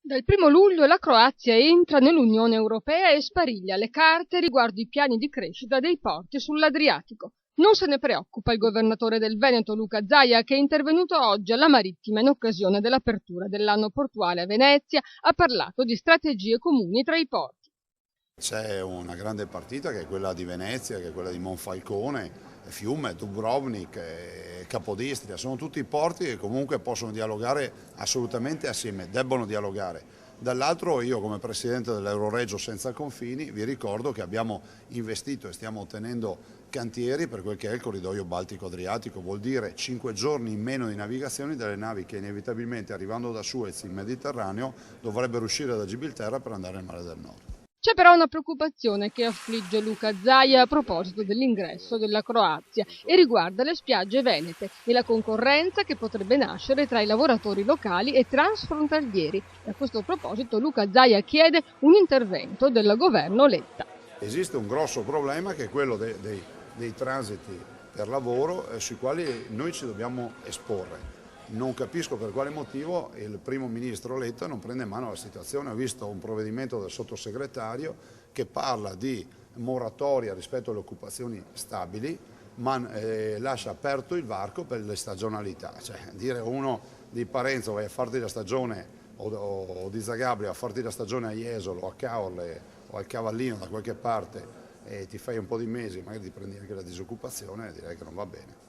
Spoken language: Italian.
Dal 1° luglio la Croazia entra nell'Unione Europea e spariglia le carte riguardo i piani di crescita dei porti sull'Adriatico. Non se ne preoccupa il governatore del Veneto Luca Zaia, che è intervenuto oggi alla Marittima in occasione dell'apertura dell'anno portuale a Venezia. Ha parlato di strategie comuni tra i porti. C'è una grande partita che è quella di Venezia, che è quella di Monfalcone, Fiume, Dubrovnik, Capodistria, sono tutti porti che comunque possono dialogare assolutamente assieme, debbono dialogare. Dall'altro io come Presidente dell'Euroregio Senza Confini vi ricordo che abbiamo investito e stiamo ottenendo cantieri per quel che è il corridoio Baltico-Adriatico, vuol dire 5 giorni in meno di navigazione delle navi che inevitabilmente arrivando da Suez in Mediterraneo dovrebbero uscire da Gibilterra per andare nel Mare del Nord. C'è però una preoccupazione che affligge Luca Zaia a proposito dell'ingresso della Croazia e riguarda le spiagge venete e la concorrenza che potrebbe nascere tra i lavoratori locali e transfrontalieri. E a questo proposito Luca Zaia chiede un intervento del governo Letta. Esiste un grosso problema che è quello dei transiti per lavoro sui quali noi ci dobbiamo esporre. Non capisco per quale motivo il primo ministro Letta non prende in mano la situazione. Ho visto un provvedimento del sottosegretario che parla di moratoria rispetto alle occupazioni stabili, ma lascia aperto il varco per le stagionalità. Cioè, dire a uno di Parenzo vai a farti la stagione o di Zagabria a farti la stagione a Jesolo, a Caorle o al Cavallino da qualche parte e ti fai un po' di mesi, magari ti prendi anche la disoccupazione, direi che non va bene.